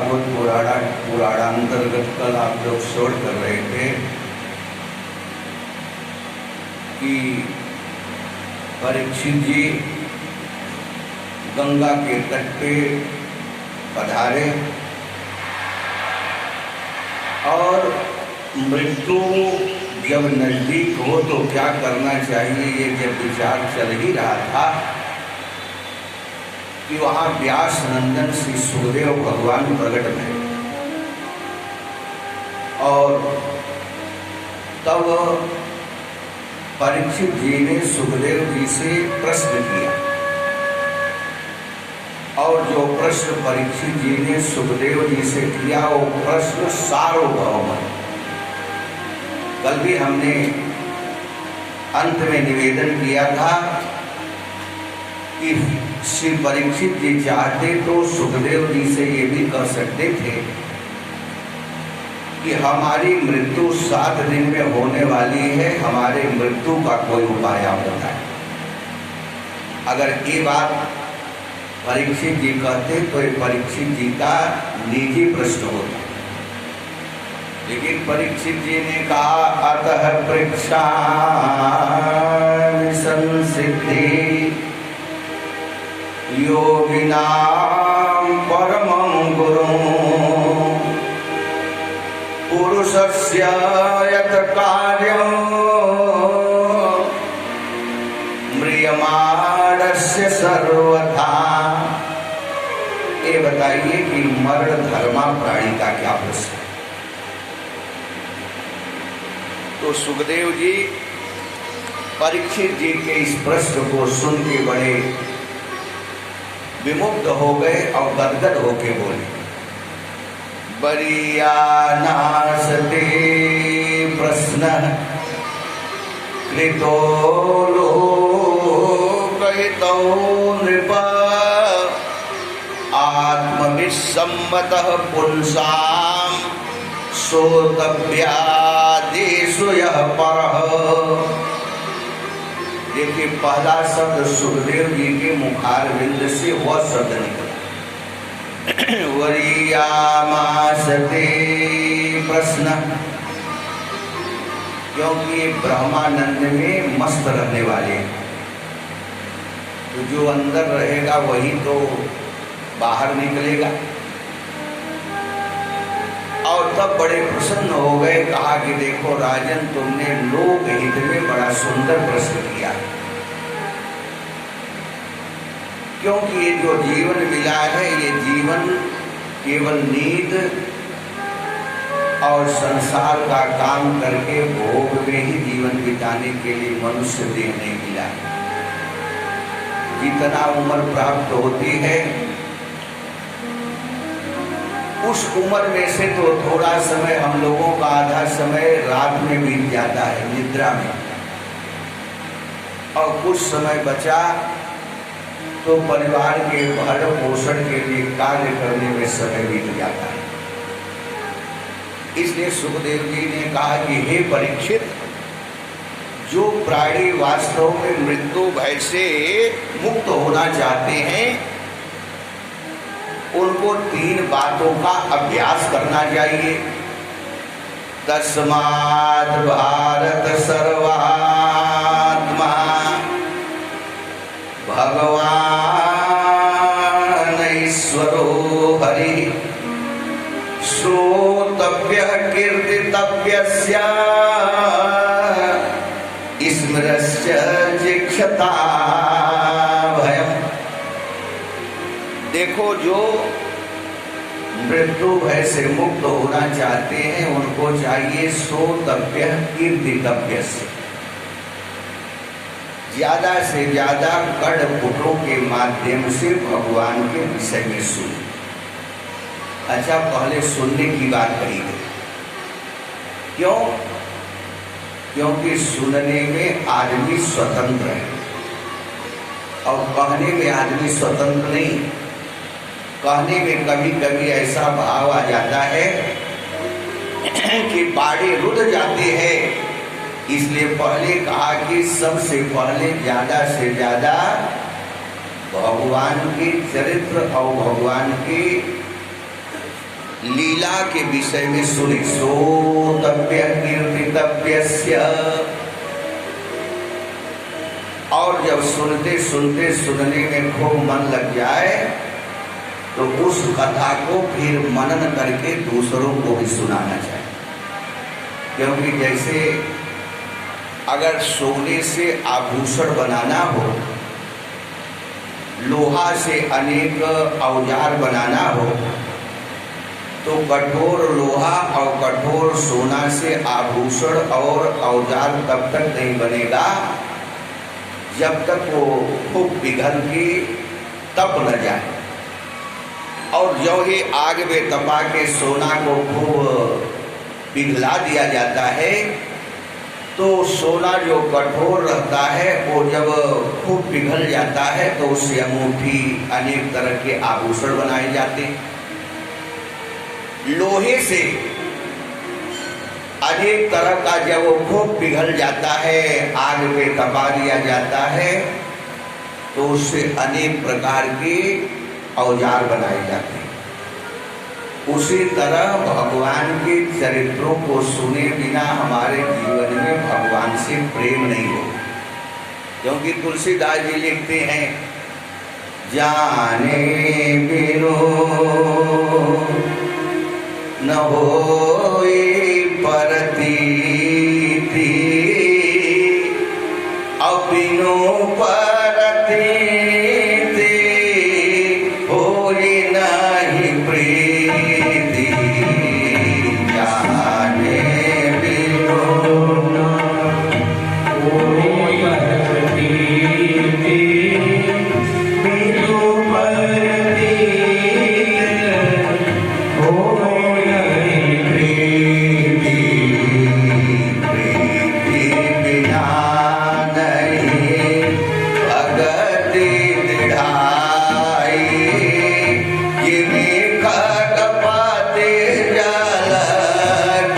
भागवत पुराणांतर्गत कल आप लोग श्रवण कर रहे थे कि परीक्षित जी गंगा के तट पे पधारे और मृत्यु जब नजदीक हो तो क्या करना चाहिए, ये जब विचार चल ही रहा था कि वहाँ व्यास नंदन श्री सुखदेव भगवान प्रकट हुए और तब परीक्षित जी ने सुखदेव जी से प्रश्न किया और जो प्रश्न परीक्षित जी ने सुखदेव जी से किया वो प्रश्न सार्वभौम है। कल भी हमने अंत में निवेदन किया था कि श्री परीक्षित जी चाहते तो सुखदेव जी से ये भी कह सकते थे कि हमारी मृत्यु 7 दिन में होने वाली है, हमारे मृत्यु का कोई उपाय आप बताएं। अगर ये बात परीक्षित जी कहते तो ये परीक्षित जी का निजी प्रश्न होता, लेकिन परीक्षित जी ने कहा अतः परीक्षा संसिद्धि योगिनां परमं गुरुं पुरुषस्य यत् कार्यं म्रियमाणस्य सर्वथा। ये बताइए कि मरण धर्मा प्राणी का क्या प्रश्न है। तो सुखदेव जी परीक्षित जी के इस प्रश्न को सुन के बड़े विमुग्ध हो गए और गदगद होके बोले बरिया नासते प्रश्न कृतो लोकहितो नृप आत्मविसम्मतः पुंसां श्रोतव्यादेषु यः परः। देखिए पहला शब्द सुखदेव जी के मुखारविंद से वह शब्द निकला वरीयामासते प्रश्न, क्योंकि ये ब्रह्मानंद में मस्त रहने वाले, तो जो अंदर रहेगा वही तो बाहर निकलेगा। और तब बड़े प्रसन्न हो गए, कहा कि देखो राजन तुमने लोक हित में बड़ा सुंदर प्रश्न किया, क्योंकि ये जो जीवन मिला है ये जीवन केवल नींद और संसार का काम करके भोग में ही जीवन बिताने के लिए मनुष्य देह नहीं मिला। जितना उम्र प्राप्त होती है उस उम्र में से तो थोड़ा समय हम लोगों का आधा समय रात में बीत जाता है निद्रा में, और कुछ समय बचा तो परिवार के भरण पोषण के लिए कार्य करने में समय बीत जाता है। इसलिए सुखदेव जी ने कहा कि हे परीक्षित, जो प्राणी वास्तव में मृत्यु भय से मुक्त होना चाहते हैं उनको 3 बातों का अभ्यास करना चाहिए। तस्मात् भारत सर्वात्मा भगवान ईश्वरो हरि श्रोतव्यः कीर्तितव्यस्य स्मरस्य जिक्षता भयम्। देखो जो मृत्यु भय से मुक्त होना चाहते हैं उनको चाहिए श्रोतव्य कीर्तितव्य से ज्यादा कड़पुटों के माध्यम से भगवान के विषय में सुन। अच्छा पहले सुनने की बात कही गई, क्यों? क्योंकि सुनने में आदमी स्वतंत्र है और कहने में आदमी स्वतंत्र नहीं। कहने में कभी कभी ऐसा भाव आ जाता है कि बाड़ी रुध जाती है, इसलिए पहले कहा कि सबसे पहले ज्यादा से ज्यादा भगवान के चरित्र और भगवान के लीला के विषय में सुने। श्रोतव्य कीर्तितव्यस्य, और जब सुनते सुनते सुनने में खूब मन लग जाए तो उस कथा को फिर मनन करके दूसरों को भी सुनाना चाहिए। क्योंकि जैसे अगर सोने से आभूषण बनाना हो, लोहा से अनेक औजार बनाना हो, तो कठोर लोहा और कठोर सोना से आभूषण और औजार तब तक नहीं बनेगा जब तक वो खूब पिघल के तप न जाए। और जो ही आग में तपा के सोना को खूब पिघला दिया जाता है तो सोना जो कठोर रहता है वो जब खूब पिघल जाता है तो उससे अंगूठी अनेक तरह के आभूषण बनाए जाते हैं। लोहे से अनेक तरह का जब वो खूब पिघल जाता है, आग पे तपा दिया जाता है तो उससे अनेक प्रकार के औजार बनाए जाते हैं। उसी तरह भगवान के चरित्रों को सुने बिना हमारे जीवन में भगवान से प्रेम नहीं हो। क्योंकि तुलसीदास जी लिखते हैं, जाने बिनु न होई परतीति, अबिनु परतीति होई नहीं प्रीति। जाने बिनु होई परतीति, बिनु परतीति होई नहीं प्रीति। प्रीति बिना नहीं भगति दृढ़ाई, जिमी खग पाते जल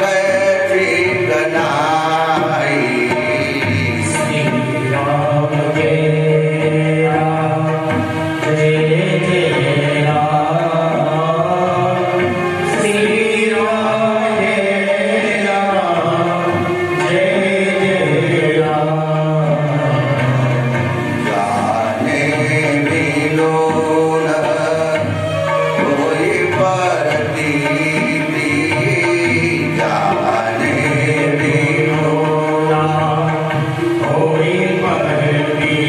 कैची गनाई। श्री राम जय राम, जय जय राम। श्री राम जय राम, जय जय राम। जाने बिनु न होई परतीति, जाने बिनु होई परतीति,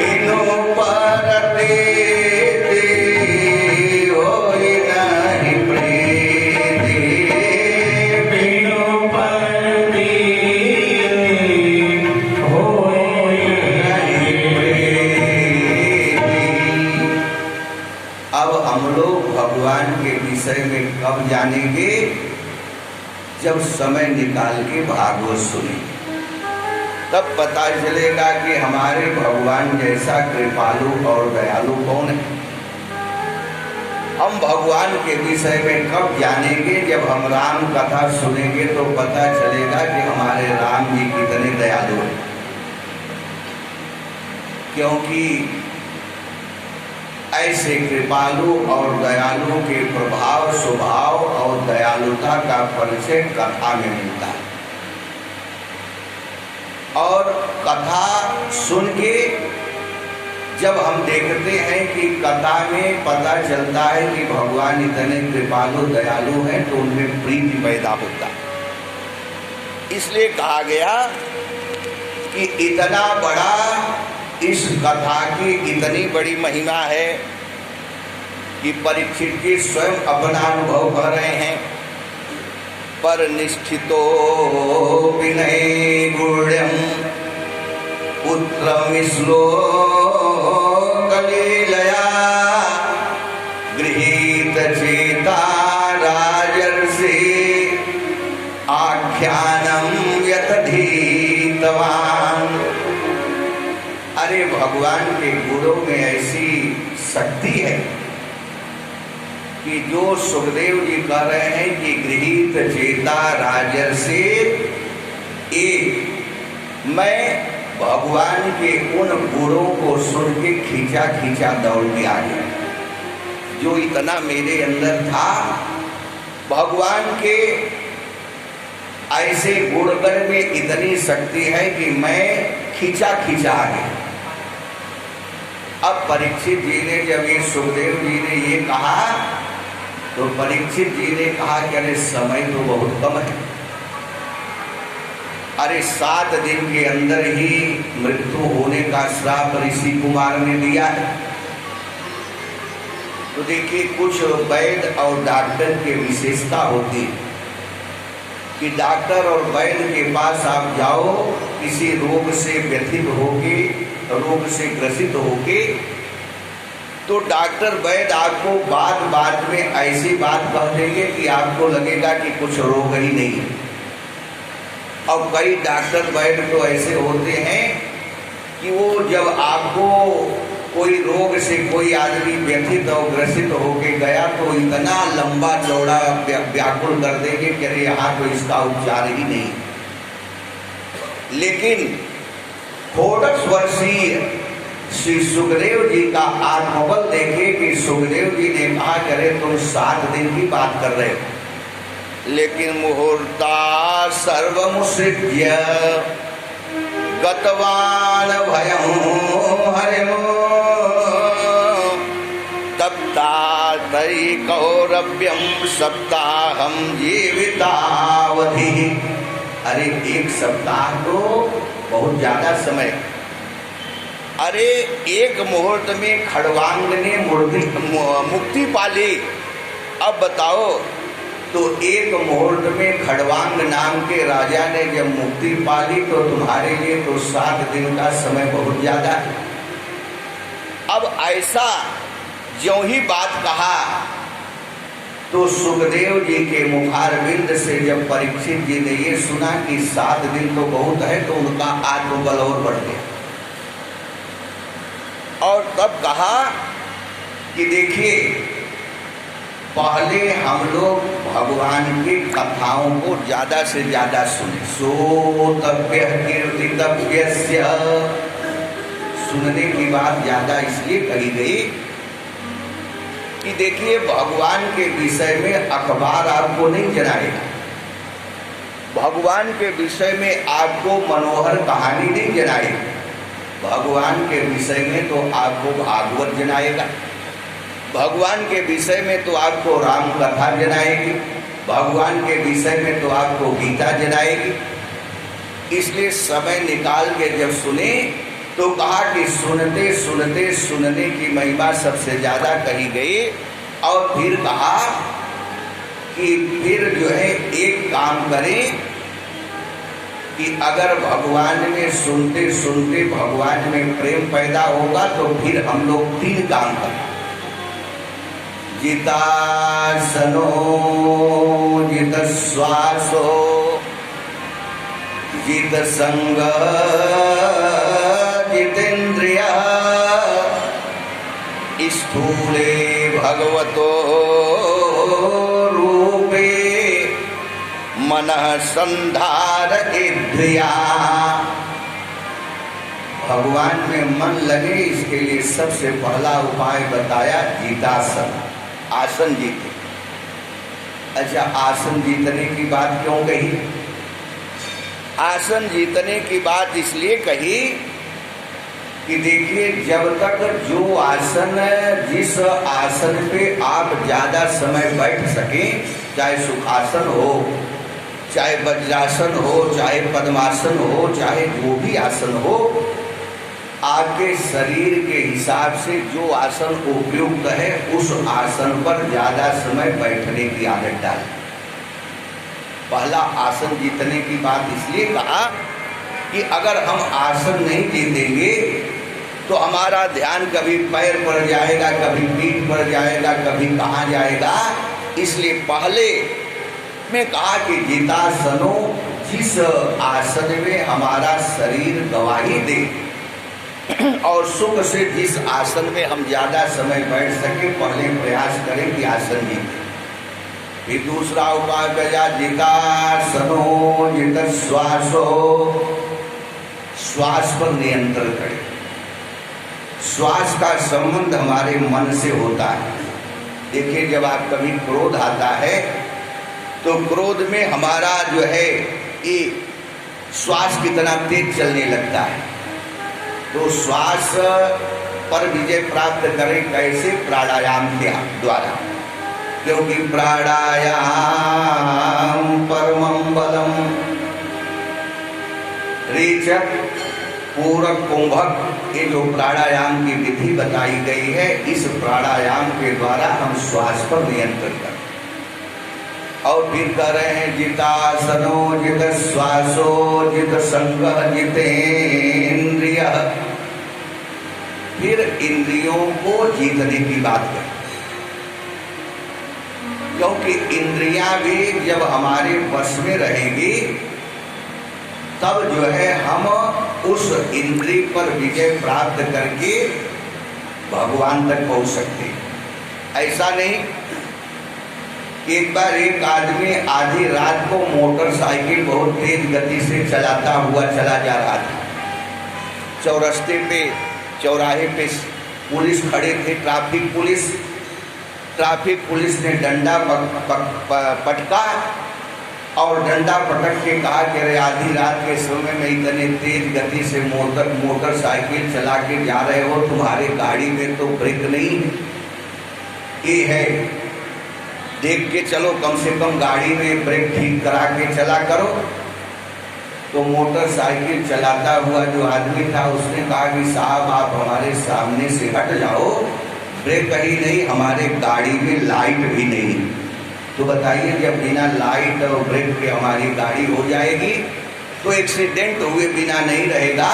बिनु परतीति होई नहीं प्रीति। बिनु परतीति होई नहीं अब हम लोग भगवान के विषय में कब जानेंगे? जब समय निकाल के भागवत सुनेंगे, तब पता चलेगा कि हमारे भगवान जैसा कृपालु और दयालु कौन है। हम भगवान के विषय में कब जानेंगे? जब हम राम कथा सुनेंगे तो पता चलेगा कि हमारे राम जी कितने दयालु हैं। क्योंकि ऐसे कृपालु और दयालु के प्रभाव, स्वभाव और दयालुता का परिचय कथा में मिलता है। और कथा सुन के जब हम देखते हैं कि कथा में पता चलता है कि भगवान इतने कृपालु दयालु हैं तो उनमें प्रीति पैदा होता है। इसलिए कहा गया कि इतना बड़ा, इस कथा की इतनी बड़ी महिमा है कि परीक्षित जी स्वयं अपना अनुभव कर रहे हैं। पर निष्ठितो विनय गुण्यम पुत्रमिश्लो कलीलया गृहीत चेता राजर्षि आख्यानम यतधीतवान। अरे भगवान के गुणों में ऐसी शक्ति है कि जो सुखदेव जी कह रहे हैं कि गृहीत चेता राजर्षि, मैं भगवान के उन गुणों को सुन के खींचा खींचा दौड़ के आ गया। जो इतना मेरे अंदर था, भगवान के ऐसे गुणगण में इतनी शक्ति है कि मैं खींचा खींचा आ गया। अब परीक्षित जी ने जब ये सुखदेव जी ने ये कहा तो परीक्षित जी ने कहा कि अरे समय तो बहुत कम है, अरे 7 दिन के अंदर ही मृत्यु होने का श्राप ऋषि कुमार ने दिया है। तो देखिए कुछ वैद्य और डॉक्टर की विशेषता होती है कि डॉक्टर और वैद्य के पास आप जाओ किसी रोग से व्यथित होके, रोग से ग्रसित होके, तो डॉक्टर वैद्य आपको बात बात में ऐसी बात कह देंगे कि आपको लगेगा कि कुछ रोग ही नहीं है। और कई डॉक्टर वैद्य तो ऐसे होते हैं कि वो जब आपको कोई रोग से कोई आदमी व्यथित और ग्रसित होके गया तो इतना लंबा चौड़ा व्याकुल कर देंगे कि अरे यहाँ तो इसका उपचार ही नहीं। लेकिन 14 वर्षीय श्री सुखदेव जी का आत्मबल देखे कि सुखदेव जी ने कहा करे तुम 7 दिन की बात कर रहे हो, लेकिन मुहूर्ता सर्वमुसृज्य गतवान भयं हरिमो तप्तातै कौरव्यं सप्ताहं जीवितावधि। अरे 1 सप्ताह तो बहुत ज्यादा समय। अरे 1 मुहूर्त में खड़वांग ने मुक्ति पाली। अब बताओ, तो 1 मुहूर्त में खड़वांग नाम के राजा ने जब मुक्ति पाली तो तुम्हारे लिए तो 7 दिन का समय बहुत ज्यादा है। अब ऐसा ज्यों ही बात कहा तो सुखदेव जी के मुखारविंद से जब परीक्षित जी ने ये सुना कि 7 दिन तो बहुत है, तो उनका आत्मबल और बढ़ गया। और तब कहा कि देखिए, पहले हम लोग भगवान की कथाओं को ज्यादा से ज्यादा सुने। श्रोतव्य कीर्तितव्यस्य, सुनने की बात ज्यादा इसलिए कही गई कि देखिए भगवान के विषय में अखबार आपको नहीं जनाएगा, भगवान के विषय में आपको मनोहर कहानी नहीं जनाएगी, भगवान के विषय में तो आपको भागवत जनाएगा, भगवान के विषय में तो आपको राम कथा जनाएगी, भगवान के विषय में तो आपको गीता जनाएगी। इसलिए समय निकाल के जब सुने तो कहा कि सुनते सुनते सुनने की महिमा सबसे ज्यादा कही गई। और फिर कहा कि फिर जो है एक काम करें कि अगर भगवान में सुनते सुनते भगवान में प्रेम पैदा होगा तो फिर हम लोग 3 काम करें। जितासनो जित श्वासो जित संग जितेन्द्रिय स्थूले भगवतो रूपे मनः संधारयेद्धिया। भगवान में मन लगे, इसके लिए सबसे पहला उपाय बताया जितासन, आसन जीते। अच्छा, आसन जीतने की बात क्यों कही? आसन जीतने की बात इसलिए कही कि देखिए, जब तक जो आसन, जिस आसन पे आप ज्यादा समय बैठ सके, चाहे सुखासन हो, चाहे वज्रासन हो, चाहे पद्मासन हो, चाहे जो भी आसन हो, आपके शरीर के हिसाब से जो आसन उपयुक्त है उस आसन पर ज्यादा समय बैठने की आदत डालें। पहला आसन जीतने की बात इसलिए कहा कि अगर हम आसन नहीं जीतेंगे तो हमारा ध्यान कभी पैर पर जाएगा, कभी पीठ पर जाएगा, कभी कहाँ जाएगा। इसलिए पहले में कहा कि जितासनो, जिस आसन में हमारा शरीर गवाही दे और सुख से जिस आसन में हम ज्यादा समय बैठ सके, पहले प्रयास करें कि आसन जीते। फिर दूसरा उपाय कहा जितासनो जित श्वासो, श्वास पर नियंत्रण करें। श्वास का संबंध हमारे मन से होता है। देखिए, जब आप कभी क्रोध आता है तो क्रोध में हमारा जो है ये श्वास कितना तेज चलने लगता है। तो श्वास पर विजय प्राप्त करें कैसे? प्राणायाम के द्वारा, क्योंकि प्राणायाम परमं बलम रेचक पूरक कुंभक। ये जो प्राणायाम की विधि बताई गई है, इस प्राणायाम के द्वारा हम श्वास पर नियंत्रण करें। और फिर कह रहे हैं जितासनो जित श्वासो जित संग जितेन्द्रिय। फिर इंद्रियों को जीतने की बात करें, क्योंकि इंद्रियां भी जब हमारे वश में रहेगी तब जो है हम उस इंद्रिय पर विजय प्राप्त करके भगवान तक पहुंच सकते हैं। ऐसा नहीं, एक बार एक आदमी आधी रात को मोटरसाइकिल बहुत तेज गति से चलाता हुआ चला जा रहा था। चौराहे पे पुलिस खड़े थे, ट्रैफिक पुलिस ने डंडा पटका और डंडा पटक के कहा कि अरे आधी रात के समय में इतने तेज गति से मोटरसाइकिल चला के जा रहे हो, तुम्हारे गाड़ी में तो ब्रेक नहीं ये है, देख के चलो, कम से कम गाड़ी में ब्रेक ठीक करा के चला करो। तो मोटरसाइकिल चलाता हुआ जो आदमी था उसने कहा कि साहब आप हमारे सामने से हट जाओ, ब्रेक ही नहीं, हमारे गाड़ी में लाइट भी नहीं। तो बताइए, जब बिना लाइट और ब्रेक के हमारी गाड़ी हो जाएगी तो एक्सीडेंट हुए बिना नहीं रहेगा।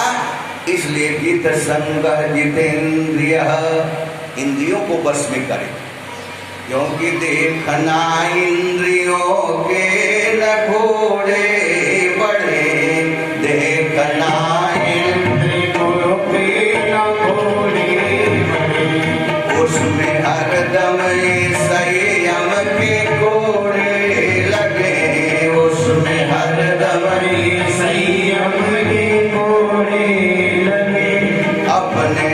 इसलिए जित संग जितेन्द्रिय, इंद्रियों को बस में करें, क्योंकि देखना इंद्रियों के न घोड़े बड़े, देखना इंद्रियों के न घोड़े बड़े, उसमें हरदम संयम के घोड़े लगे, उसमें हरदम संयम के घोड़े लगे। अपने